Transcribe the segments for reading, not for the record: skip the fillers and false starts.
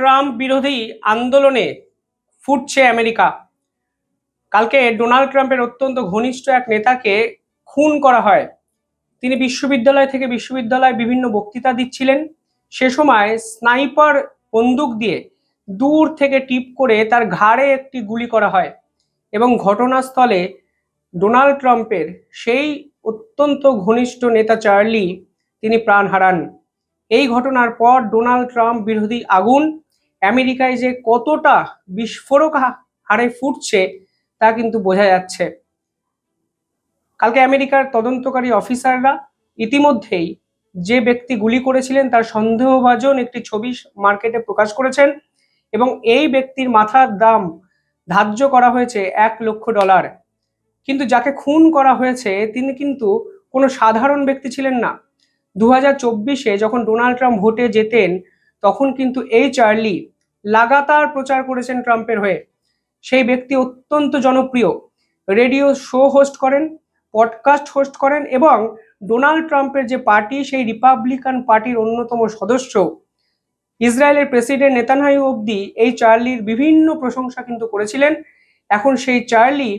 Trump বিরোধী আন্দোলনে ফুটছে আমেরিকা। কালকে ডোনাল্ড ট্রাম্পের অত্যন্ত ঘনিষ্ঠ এক নেতাকে খুন করা হয়। তিনি বিশ্ববিদ্যালয় থেকে বিশ্ববিদ্যালয়ে বিভিন্ন বক্তৃতা দিচ্ছিলেন। সে সময় স্নাইপার বন্দুক দিয়ে দূর থেকে টিপ করে তার ঘাড়ে একটি গুলি করা হয় এবং ঘটনাস্থলে ডোনাল্ড ট্রাম্পের সেই অত্যন্ত ঘনিষ্ঠ নেতা চার্লি তিনি প্রাণ হারান। এই ঘটনার পর ডোনাল্ড ট্রাম্প বিরোধী আগুন আমেরিকায় যে কতটা বিস্ফোরক হারে ফুটছে তা কিন্তু বোঝা যাচ্ছে। কালকে আমেরিকার তদন্তকারী অফিসাররা ইতিমধ্যেই যে ব্যক্তি গুলি করেছিলেন তার সন্দেহভাজন একটি ছবি মার্কেটে প্রকাশ করেছেন এবং এই ব্যক্তির মাথার দাম ধার্য করা হয়েছে $1,00,000। কিন্তু যাকে খুন করা হয়েছে তিনি কিন্তু কোনো সাধারণ ব্যক্তি ছিলেন না। 2024-এ যখন ডোনাল্ড ট্রাম্প ভোটে জেতেন তখন কিন্তু এই চার্লি লাগাতার প্রচার করেছেন ট্রাম্পের হয়ে। সেই ব্যক্তি অত্যন্ত জনপ্রিয়, রেডিও শো হোস্ট করেন, পডকাস্ট হোস্ট করেন এবং ডোনাল্ড ট্রাম্পের যে পার্টি সেই রিপাবলিকান পার্টির অন্যতম সদস্য। ইসরায়েলের প্রেসিডেন্ট নেতানয়াহু অবধি এই চার্লির বিভিন্ন প্রশংসা কিন্তু করেছিলেন। এখন সেই চার্লি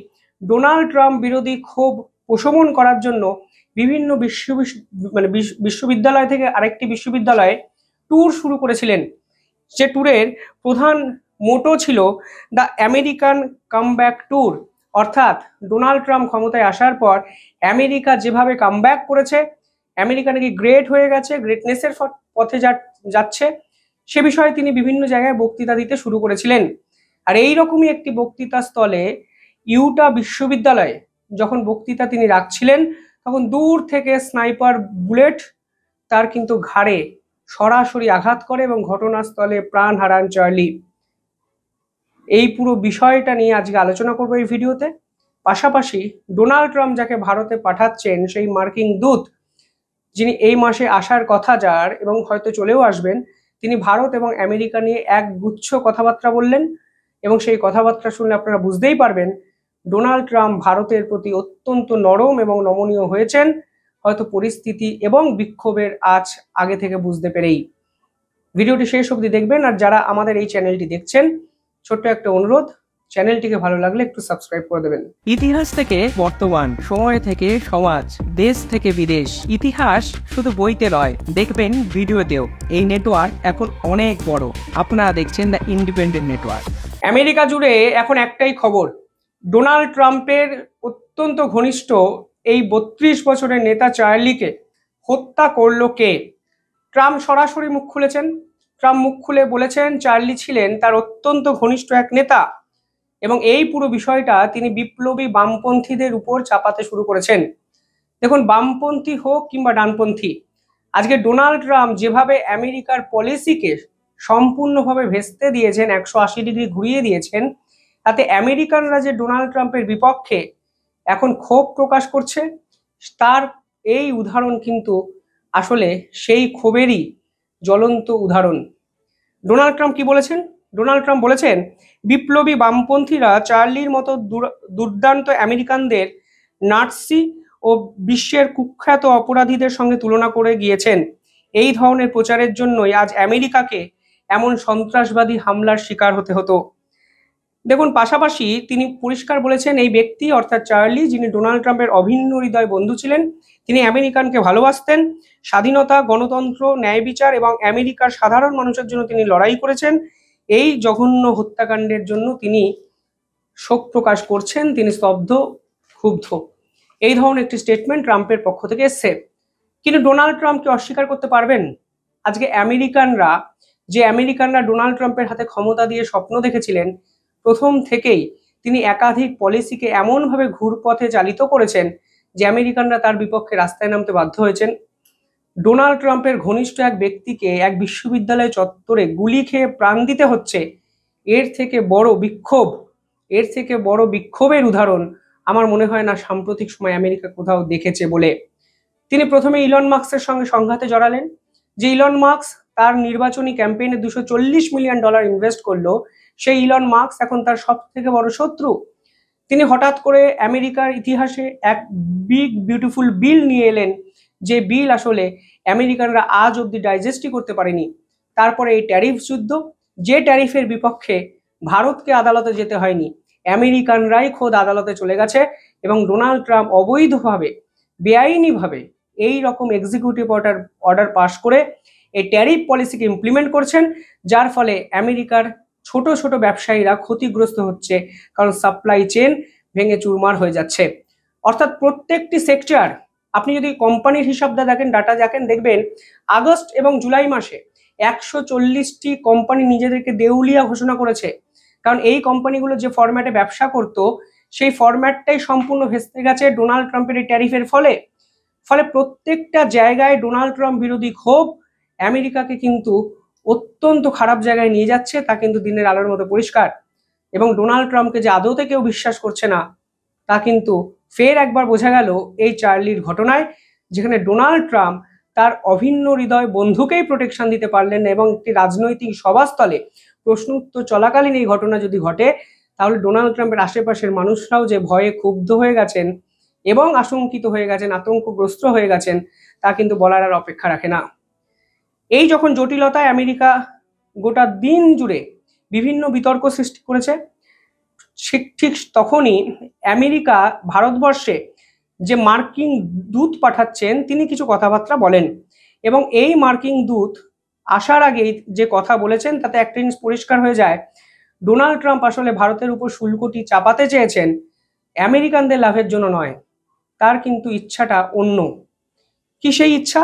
ডোনাল্ড ট্রাম্প বিরোধী ক্ষোভ প্রশমন করার জন্য বিভিন্ন বিশ্ববিদ্যালয় থেকে আরেকটি বিশ্ববিদ্যালয়ে ট্যুর শুরু করেছিলেন। যে ট্যুরের প্রধান মোটো ছিল দ্য আমেরিকান কামব্যাক ট্যুর, অর্থাৎ ডোনাল্ড ট্রাম্প ক্ষমতায় আসার পর আমেরিকা যেভাবে কামব্যাক করেছে, আমেরিকা নাকি গ্রেট হয়ে গেছে, গ্রেটনেসের পথে যাচ্ছে, সে বিষয়ে তিনি বিভিন্ন জায়গায় বক্তৃতা দিতে শুরু করেছিলেন। আর এই রকমই একটি বক্তৃতা স্থলে ইউটা বিশ্ববিদ্যালয়ে যখন বক্তৃতা তিনি রাখছিলেন তখন দূর থেকে স্নাইপার বুলেট তার কিন্তু ঘাড়ে সরাসরি আঘাত করে এবং ঘটনাস্থলে প্রাণ হারান চার্লি। এই পুরো বিষয়টা নিয়ে আজকে আলোচনা করবো এই ভিডিওতে। পাশাপাশি ডোনাল্ড ট্রাম্প যাকে ভারতে পাঠাচ্ছেন সেই মার্কিন দূত, যিনি এই মাসে আসার কথা যার এবং হয়তো চলেও আসবেন, তিনি ভারত এবং আমেরিকা নিয়ে এক গুচ্ছ কথাবার্তা বললেন এবং সেই কথাবার্তা শুনলে আপনারা বুঝতেই পারবেন ডোনাল্ড ট্রাম্প ভারতের প্রতি অত্যন্ত নরম এবং নমনীয় হয়েছেন, হয়তো পরিস্থিতি এবং বিক্ষোভের আঁচ আগে থেকে বুঝতে পেরেই। ভিডিওটি শেষ অবধি দেখবেন। আর যারা আমাদের এই চ্যানেলটি দেখছেন, ছোট্ট একটা অনুরোধ, চ্যানেলটিকে ভালো লাগলে একটু সাবস্ক্রাইব করে দেবেন। ইতিহাস থেকে বর্তমান, সময় থেকে সমাজ, দেশ থেকে বিদেশ, ইতিহাস শুধু বইতে নয়, দেখবেন ভিডিওতেও। এই নেটওয়ার্ক এখন অনেক বড়। আপনারা দেখছেন দ্য ইন্ডিপেন্ডেন্ট নেটওয়ার্ক। আমেরিকা জুড়ে এখন একটাই খবর, ডোনাল্ড ট্রাম্পের অত্যন্ত ঘনিষ্ঠ এই 32 বছরের নেতা চার্লিকে হত্যা করলো কে? ট্রাম্প সরাসরি মুখ খুলেছেন। ট্রাম্প মুখ খুলে বলেছেন চার্লি ছিলেন তার অত্যন্ত ঘনিষ্ঠ এক নেতা এবং এই পুরো বিষয়টা তিনি বিপ্লবী বামপন্থীদের উপর চাপাতে শুরু করেছেন। দেখুন, বামপন্থী হোক কিংবা ডানপন্থী, আজকে ডোনাল্ড ট্রাম্প যেভাবে আমেরিকার পলিসিকে সম্পূর্ণভাবে ভেস্তে দিয়েছেন, 180 ডিগ্রি ঘুরিয়ে দিয়েছেন, তাতে আমেরিকানরা যে ডোনাল্ড ট্রাম্পের বিপক্ষে এখন ক্ষোভ প্রকাশ করছে, তার এই উদাহরণ কিন্তু আসলে সেই ক্ষোভেরই জ্বলন্ত উদাহরণ। ডোনাল্ড ট্রাম্প কি বলেছেন? ডোনাল্ড ট্রাম্প বলেছেন বিপ্লবী বামপন্থীরা চার্লির মতো দুর্দান্ত আমেরিকানদের নাৎসি ও বিশ্বের কুখ্যাত অপরাধীদের সঙ্গে তুলনা করে গিয়েছেন। এই ধরনের প্রচারের জন্যই আজ আমেরিকাকে এমন সন্ত্রাসবাদী হামলার শিকার হতে হতো। দেখুন, পাশাপাশি তিনি পরিষ্কার বলেছেন এই ব্যক্তি অর্থাৎ চার্লি, যিনি ডোনাল্ড ট্রাম্পের অভিন্ন হৃদয় বন্ধু ছিলেন, তিনি আমেরিকানকে ভালোবাসতেন, স্বাধীনতা, গণতন্ত্র, ন্যায় বিচার এবং আমেরিকার সাধারণ মানুষের জন্য তিনি লড়াই করেছেন। এই জঘন্য হত্যাকাণ্ডের জন্য তিনি শোক প্রকাশ করছেন, তিনি স্তব্ধ, ক্ষুব্ধ। এই ধরনের একটি স্টেটমেন্ট ট্রাম্পের পক্ষ থেকে এসছে। কিন্তু ডোনাল্ড ট্রাম্পকে অস্বীকার করতে পারবেন? আজকে আমেরিকানরা ডোনাল্ড ট্রাম্পের হাতে ক্ষমতা দিয়ে স্বপ্ন দেখেছিলেন, প্রথম থেকেই তিনি একাধিক পলিসিকে এমনভাবে ঘুরপথে চালিত করেছেন যে আমেরিকানরা তার বিপক্ষে রাস্তায় নামতে বাধ্য হয়েছেন। ডোনাল্ড ট্রাম্পের ঘনিষ্ঠ এক ব্যক্তিকে এক বিশ্ববিদ্যালয় চত্বরে গুলি খেয়ে প্রাণ দিতে হচ্ছে, এর থেকে বড় বিক্ষোভের উদাহরণ আমার মনে হয় না সাম্প্রতিক সময় আমেরিকা কোথাও দেখেছে বলে। তিনি প্রথমে ইলন মাস্কের সঙ্গে সংঘাতে জড়ালেন। যে ইলন মাস্ক তার নির্বাচনী ক্যাম্পেইনে $240 মিলিয়ন ইনভেস্ট করলো, সেই ইলন মাস্ক এখন তার সব থেকে বড় শত্রু। তিনি হঠাৎ করে আমেরিকার ইতিহাসে এক বিগ বিউটিফুল বিল নিয়ে এলেন, যে বিল আসলে আমেরিকানরা আজ অব্দি ডাইজেস্টই করতে পারেনি। তারপরে এই ট্যারিফ যুদ্ধ, যে ট্যারিফের বিপক্ষে ভারতকে আদালতে যেতে হয়নি, আমেরিকানরাই খোদ আদালতে চলে গেছে এবং ডোনাল্ড ট্রাম্প অবৈধভাবে বেআইনিভাবে এই রকম এক্সিকিউটিভ অর্ডার পাশ করে এই ট্যারিফ পলিসিকে ইমপ্লিমেন্ট করছেন, যার ফলে আমেরিকার ছোট ছোট ব্যবসায়ীরা ক্ষতিগ্রস্ত হচ্ছে, কারণ সাপ্লাই চেন ভেঙে চুরমার হয়ে যাচ্ছে। অর্থাৎ প্রত্যেকটি সেক্টর, আপনি যদি কোম্পানির হিসাবটা দেখেন, ডাটা দেখেন, দেখবেন আগস্ট এবং জুলাই মাসে 140টি কোম্পানি নিজেদেরকে দেউলিয়া ঘোষণা করেছে, কারণ এই কোম্পানিগুলো যে ফরম্যাটে ব্যবসা করত সেই ফরম্যাটটাই সম্পূর্ণ ভেস্তে গেছে ডোনাল্ড ট্রাম্পের এই ট্যারিফের ফলে। প্রত্যেকটা জায়গায় ডোনাল্ড ট্রাম্প বিরোধী ক্ষোভ আমেরিকাকে কিন্তু অত্যন্ত খারাপ জায়গায় নিয়ে যাচ্ছে, তা কিন্তু দিনের আলোর মতো পরিষ্কার। এবং ডোনাল্ড ট্রাম্পকে যে আদৌতে কেউ বিশ্বাস করছে না, তা কিন্তু ফের একবার বোঝা গেল এই চার্লির ঘটনায়, যেখানে ডোনাল্ড ট্রাম্প তার অভিন্ন হৃদয় বন্ধুকেই প্রোটেকশন দিতে পারলেন না। এবং একটি রাজনৈতিক সভাস্থলে প্রশ্ন উত্তর চলাকালীন এই ঘটনা যদি ঘটে, তাহলে ডোনাল্ড ট্রাম্পের আশেপাশের মানুষরাও যে ভয়ে ক্ষুব্ধ হয়ে গেছেন এবং আশঙ্কিত হয়ে গেছেন, আতঙ্কগ্রস্ত হয়ে গেছেন, তা কিন্তু বলার আর অপেক্ষা রাখে না। এই যখন জটিলতায় আমেরিকা গোটা দিন জুড়ে বিভিন্ন বিতর্ক সৃষ্টি করেছে, ঠিক তখনই আমেরিকা ভারতবর্ষে যে মার্কিন দূত পাঠাচ্ছেন তিনি কিছু কথাবার্তা বলেন, এবং এই মার্কিন দূত আসার আগেই যে কথা বলেছেন তাতে একটা জিনিস পরিষ্কার হয়ে যায়, ডোনাল্ড ট্রাম্প আসলে ভারতের উপর শুল্কটি চাপাতে চেয়েছেন আমেরিকানদের লাভের জন্য নয়, তার কিন্তু ইচ্ছাটা অন্য। কি সেই ইচ্ছা?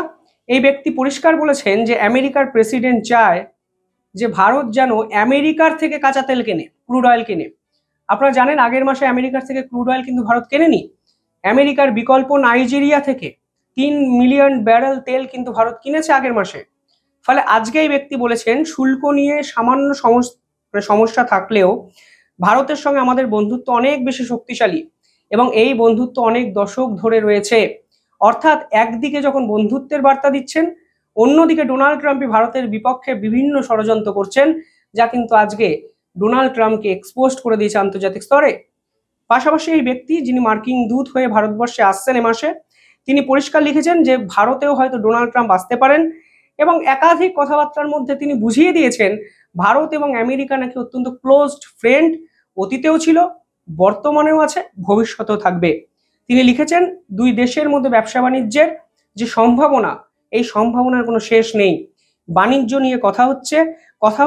এই ব্যক্তি পরিষ্কার বলেছেন যে আমেরিকার প্রেসিডেন্ট চায় যে ভারত যেন আমেরিকার থেকে কাঁচা তেল কেনে, ক্রুড অয়েল কেনে। আপনারা জানেন আগের মাসে আমেরিকার থেকে ক্রুড অয়েল কিন্তু ভারত কেনেনি, আমেরিকার বিকল্প নাইজেরিয়া থেকে 3 মিলিয়ন ব্যারেল তেল কিন্তু ভারত কিনেছে আগের মাসে। ফলে আজকে এই ব্যক্তি বলেছেন শুল্ক নিয়ে সামান্য সমস্যা থাকলেও ভারতের সঙ্গে আমাদের বন্ধুত্ব অনেক বেশি শক্তিশালী এবং এই বন্ধুত্ব অনেক দশক ধরে রয়েছে। অর্থাৎ একদিকে যখন বন্ধুত্বের বার্তা দিচ্ছেন, অন্যদিকে ডোনাল্ড ট্রাম্পই ভারতের বিপক্ষে বিভিন্ন ষড়যন্ত্র করছেন, যা কিন্তু আজকে ডোনাল্ড ট্রাম্পকে এক্সপোজ করে দিয়েছে আন্তর্জাতিক স্তরে। পাশাপাশি এই ব্যক্তি যিনি মার্কিন দূত হয়ে ভারতবর্ষে আসছেন এ মাসে, তিনি পরিষ্কার লিখেছেন যে ভারতেও হয়তো ডোনাল্ড ট্রাম্প আসতে পারেন, এবং একাধিক কথাবার্তার মধ্যে তিনি বুঝিয়ে দিয়েছেন ভারত এবং আমেরিকা নাকি অত্যন্ত ক্লোজড ফ্রেন্ড, অতীতেও ছিল, বর্তমানেও আছে, ভবিষ্যতেও থাকবে। তিনি লিখেছেন দুই দেশের মধ্যে ব্যবসা বাণিজ্যের যে সম্ভাবনা, এই সম্ভাবনার কোনো শেষ নেই। বাণিজ্য নিয়ে কথা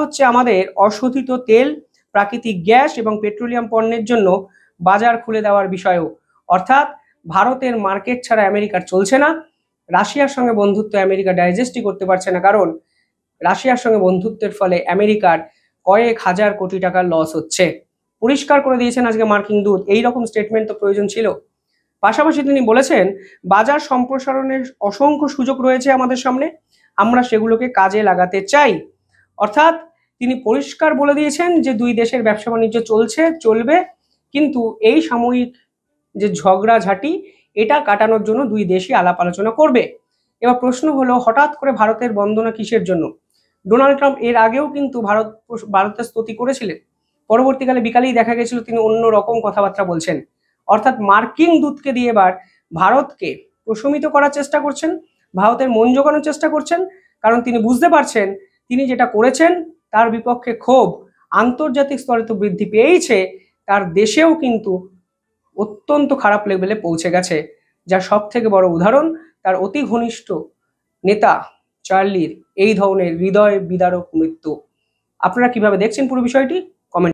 হচ্ছে আমাদের অশোধিত তেল, প্রাকৃতিক গ্যাস এবং পেট্রোলিয়াম পণ্যের জন্য বাজার খুলে দেওয়ার বিষয়েও। অর্থাৎ ভারতের মার্কেট ছাড়া আমেরিকার চলছে না। রাশিয়ার সঙ্গে বন্ধুত্ব আমেরিকা ডাইজেস্টই করতে পারছে না, কারণ রাশিয়ার সঙ্গে বন্ধুত্বের ফলে আমেরিকার কয়েক হাজার কোটি টাকার লস হচ্ছে। পরিষ্কার করে দিয়েছেন আজকে মার্কিন দূত, এইরকম স্টেটমেন্ট তো প্রয়োজন ছিল। পাশাপাশি তিনি বলেছেন বাজার সম্প্রসারণের অসংখ্য সুযোগ রয়েছে আমাদের সামনে, আমরা সেগুলোকে কাজে লাগাতে চাই। অর্থাৎ তিনি পরিষ্কার বলে দিয়েছেন যে দুই দেশের ব্যবসা বাণিজ্য চলবে, কিন্তু এই সাময়িক যে ঝগড়াঝাটি এটা কাটানোর জন্য দুই দেশই আলাপ আলোচনা করবে। এবার প্রশ্ন হলো হঠাৎ করে ভারতের বন্দনা কিসের জন্য? ডোনাল্ড ট্রাম্প এর আগেও কিন্তু ভারতের স্তুতি করেছিলেন, পরবর্তীকালে বিকালেই দেখা গেছিল তিনি অন্য রকম কথাবার্তা বলছেন। অর্থাৎ মার্কিন দূতকে দিয়ে এবার ভারতকে প্রশমিত করার চেষ্টা করছেন, ভারতের মন জোগানোর চেষ্টা করছেন, কারণ তিনি বুঝতে পারছেন তিনি যেটা করেছেন তার বিপক্ষে ক্ষোভ আন্তর্জাতিক স্তরে তো বৃদ্ধি পেয়েছে, তার দেশেও কিন্তু অত্যন্ত খারাপ লেভেলে পৌঁছে গেছে, যার সব থেকে বড় উদাহরণ তার অতি ঘনিষ্ঠ নেতা চার্লির এই ধরনের হৃদয় বিদারক মৃত্যু। আপনারা কিভাবে দেখছেন পুরো বিষয়টি?